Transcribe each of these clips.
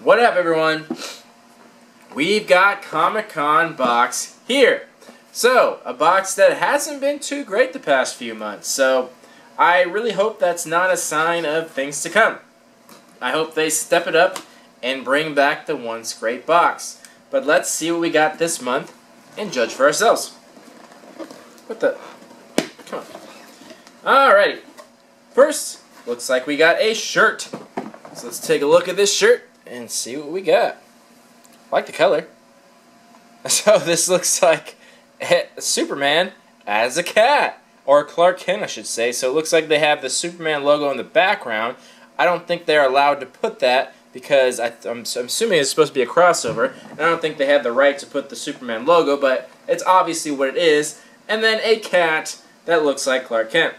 What up, everyone? We've got Comic-Con box here. So, a box that hasn't been too great the past few months, so I really hope that's not a sign of things to come. I hope they step it up and bring back the once great box. But let's see what we got this month and judge for ourselves. What the? Come on. Alrighty. First, looks like we got a shirt. So let's take a look at this shirt and see what we got. I like the color. So this looks like Superman as a cat. Or Clark Kent, I should say. So it looks like they have the Superman logo in the background. I don't think they're allowed to put that because I'm assuming it's supposed to be a crossover. And I don't think they have the right to put the Superman logo, but it's obviously what it is. And then a cat that looks like Clark Kent.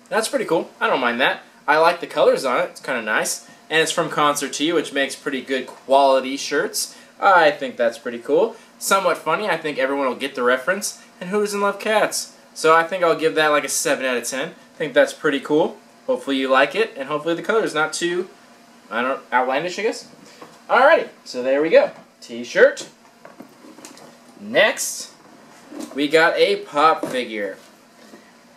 That's pretty cool. I don't mind that. I like the colors on it. It's kind of nice. And it's from Concert Tee, which makes pretty good quality shirts. I think that's pretty cool. Somewhat funny. I think everyone will get the reference. And who doesn't love cats? So I think I'll give that like a 7 out of 10. I think that's pretty cool. Hopefully you like it, and hopefully the color is not too, outlandish, I guess. Alrighty, so there we go. T-shirt. Next, we got a pop figure.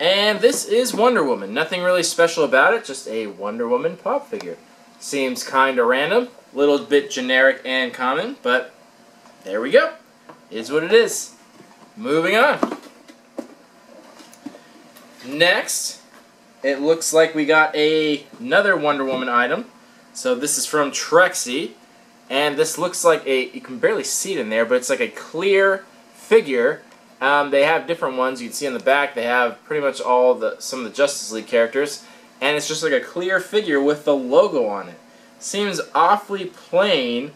And this is Wonder Woman. Nothing really special about it, just a Wonder Woman pop figure. Seems kind of random, a little bit generic and common, but there we go. Is what it is. Moving on. Next, it looks like we got another Wonder Woman item. So this is from Trexie, and this looks like you can barely see it in there, but it's like a clear figure. They have different ones. You can see on the back they have pretty much some of the Justice League characters, and it's just like a clear figure with the logo on it. Seems awfully plain.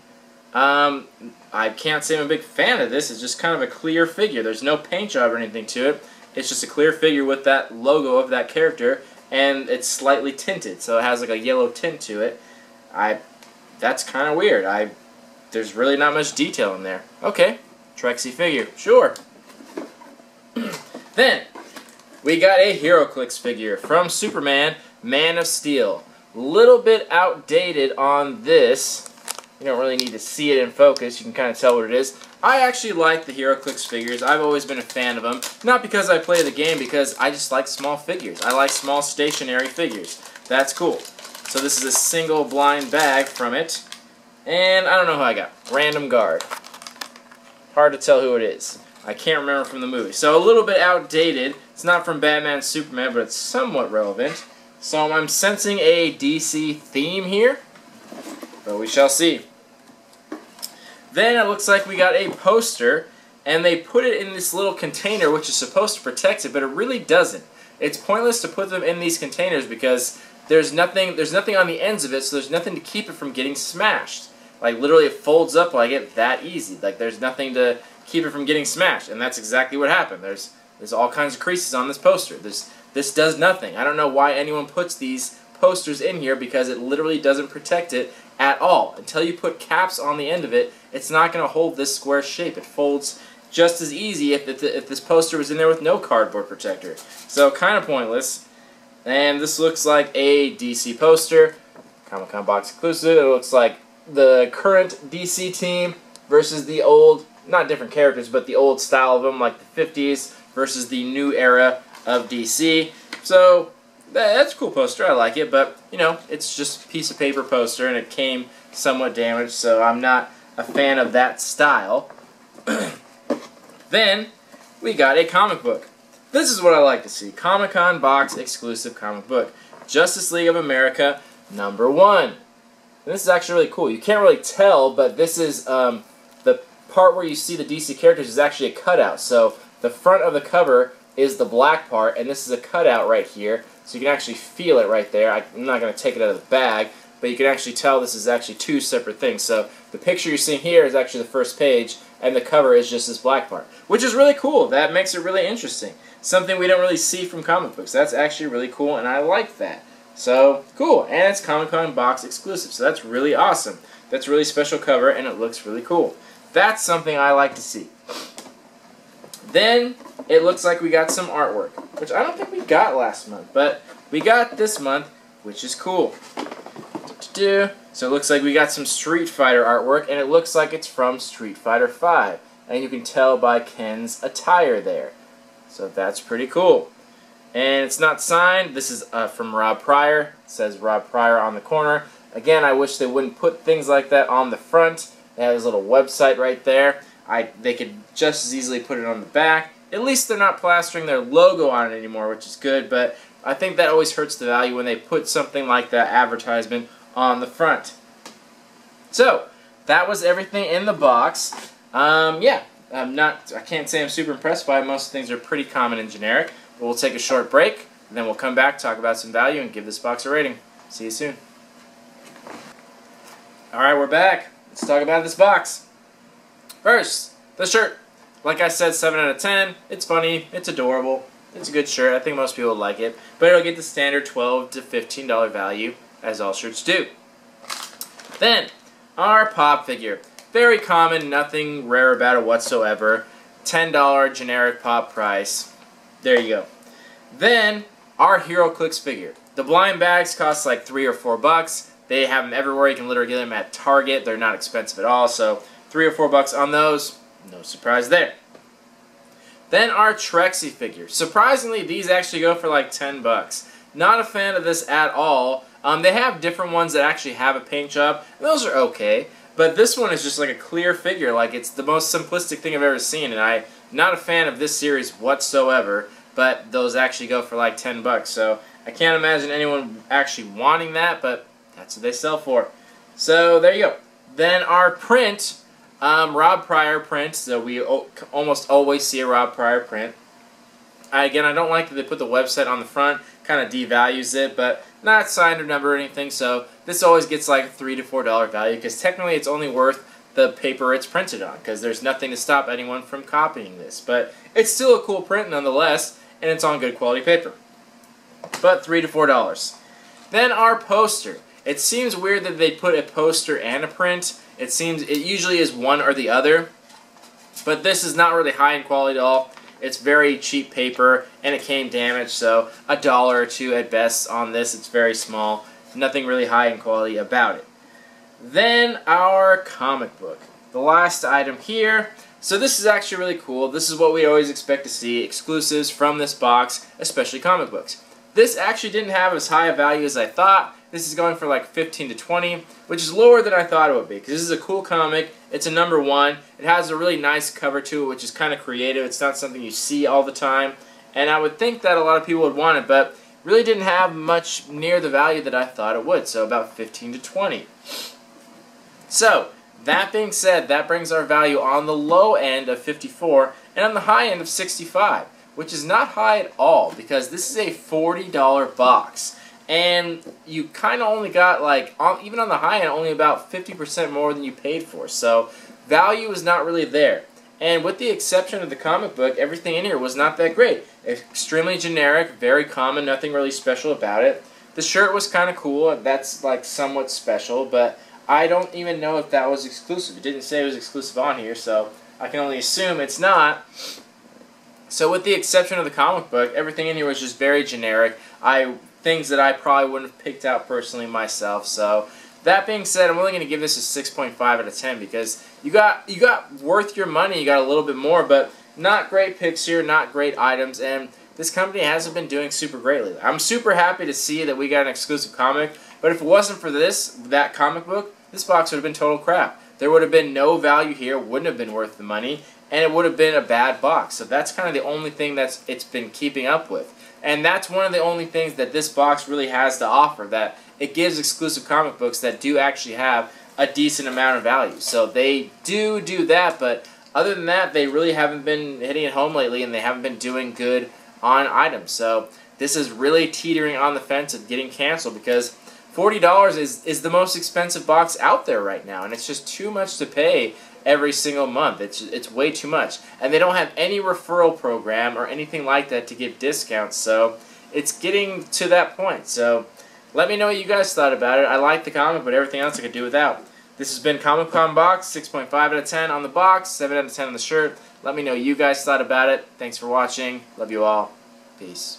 I can't say I'm a big fan of this. It's just kind of a clear figure. There's no paint job or anything to it. It's just a clear figure with that logo of that character, and it's slightly tinted, so it has like a yellow tint to it. That's kind of weird. There's really not much detail in there. Okay, Trexie figure, sure. Then, we got a HeroClix figure from Superman, Man of Steel. Little bit outdated on this. You don't really need to see it in focus. You can kind of tell what it is. I actually like the HeroClix figures. I've always been a fan of them. Not because I play the game, because I just like small figures. I like small stationary figures. That's cool. So this is a single blind bag from it. And I don't know who I got. Random guard. Hard to tell who it is. I can't remember from the movie. So a little bit outdated. It's not from Batman Superman, but it's somewhat relevant. So I'm sensing a DC theme here. But we shall see. Then it looks like we got a poster, and they put it in this little container which is supposed to protect it, but it really doesn't. It's pointless to put them in these containers because there's nothing on the ends of it, so there's nothing to keep it from getting smashed. Like literally it folds up like it that easy. Like there's nothing to keep it from getting smashed, and that's exactly what happened. There's all kinds of creases on this poster. This does nothing. I don't know why anyone puts these posters in here because it literally doesn't protect it at all. Until you put caps on the end of it, it's not going to hold this square shape. It folds just as easy if this poster was in there with no cardboard protector. So kind of pointless. And this looks like a DC poster, Comic-Con box exclusive. It looks like the current DC team versus the old, not different characters, but the old style of them, like the 50s versus the new era of DC. So that's a cool poster. I like it, but you know, it's just a piece of paper poster, and it came somewhat damaged, so I'm not a fan of that style. Then we got a comic book. This is what I like to see. Comic-Con box exclusive comic book. Justice League of America #1. And this is actually really cool. You can't really tell, but this is the part where you see the DC characters is actually a cutout. So the front of the cover is the black part, and this is a cutout right here. So you can actually feel it right there. I'm not going to take it out of the bag, but you can actually tell this is actually two separate things. So the picture you're seeing here is actually the first page, and the cover is just this black part, which is really cool. That makes it really interesting. Something we don't really see from comic books. That's actually really cool, and I like that. So, cool. And it's Comic-Con box exclusive, so that's really awesome. That's a really special cover, and it looks really cool. That's something I like to see. Then, it looks like we got some artwork, which I don't think we got last month, but we got this month, which is cool. So it looks like we got some Street Fighter artwork, and it looks like it's from Street Fighter V. And you can tell by Ken's attire there. So that's pretty cool. And it's not signed. This is from Rob Pryor. It says Rob Pryor on the corner. Again, I wish they wouldn't put things like that on the front. They have this little website right there. They could just as easily put it on the back. At least they're not plastering their logo on it anymore, which is good, but I think that always hurts the value when they put something like that advertisement on the front. So, that was everything in the box. Yeah, I can't say I'm super impressed by it. Most things are pretty common and generic. But we'll take a short break, and then we'll come back, talk about some value, and give this box a rating. See you soon. Alright, we're back. Let's talk about this box. First, the shirt. Like I said, 7 out of 10. It's funny. It's adorable. It's a good shirt. I think most people would like it. But it'll get the standard $12 to $15 value, as all shirts do. Then, our pop figure. Very common, nothing rare about it whatsoever. $10 generic pop price. There you go. Then, our HeroClix figure. The blind bags cost like $3 or $4. They have them everywhere. You can literally get them at Target. They're not expensive at all. So, $3 or $4 on those. No surprise there. Then our Trexie figure. Surprisingly, these actually go for like $10. Not a fan of this at all. They have different ones that actually have a paint job. Those are okay. But this one is just like a clear figure. Like, it's the most simplistic thing I've ever seen. And I'm not a fan of this series whatsoever. But those actually go for like $10. So I can't imagine anyone actually wanting that. But that's what they sell for. So there you go. Then our print. Rob Pryor print, so we almost always see a Rob Pryor print. Again, I don't like that they put the website on the front, kind of devalues it, but not signed or numbered or anything, so this always gets like a $3 to $4 value, because technically it's only worth the paper it's printed on, because there's nothing to stop anyone from copying this. But it's still a cool print nonetheless, and it's on good quality paper. But $3 to $4. Then our poster. It seems weird that they put a poster and a print. It usually is one or the other, but this is not really high in quality at all. It's very cheap paper, and it came damaged, so $1 or $2 at best on this. It's very small. Nothing really high in quality about it. Then our comic book. The last item here. So this is actually really cool. This is what we always expect to see, exclusives from this box, especially comic books. This actually didn't have as high a value as I thought. This is going for like 15 to 20, which is lower than I thought it would be, because this is a cool comic. It's a #1. It has a really nice cover to it, which is kind of creative. It's not something you see all the time, and I would think that a lot of people would want it, but really didn't have much near the value that I thought it would, so about 15 to 20. So, that being said, that brings our value on the low end of 54 and on the high end of 65, which is not high at all, because this is a $40 box. And you kind of only got, like, even on the high end, only about 50% more than you paid for. So, value is not really there. And with the exception of the comic book, everything in here was not that great. Extremely generic, very common, nothing really special about it. The shirt was kind of cool. That's, like, somewhat special, but I don't even know if that was exclusive. It didn't say it was exclusive on here, so I can only assume it's not. So, with the exception of the comic book, everything in here was just very generic. Things that I probably wouldn't have picked out personally myself. So, that being said, I'm only going to give this a 6.5 out of 10, because you got worth your money. You got a little bit more, but not great picks here, not great items, and this company hasn't been doing super great lately. I'm super happy to see that we got an exclusive comic, but if it wasn't for that comic book, this box would have been total crap. There would have been no value here, wouldn't have been worth the money, and it would have been a bad box. So that's kind of the only thing it's been keeping up with. And that's one of the only things that this box really has to offer, that it gives exclusive comic books that do actually have a decent amount of value. So they do that, but other than that, they really haven't been hitting it home lately, and they haven't been doing good on items. So this is really teetering on the fence of getting canceled, because $40 is the most expensive box out there right now, and it's just too much to pay every single month. It's way too much. And they don't have any referral program or anything like that to give discounts, so it's getting to that point. So let me know what you guys thought about it. I like the comic, but everything else I could do without. This has been Comic Con Box, 6.5 out of 10 on the box, 7 out of 10 on the shirt. Let me know what you guys thought about it. Thanks for watching. Love you all. Peace.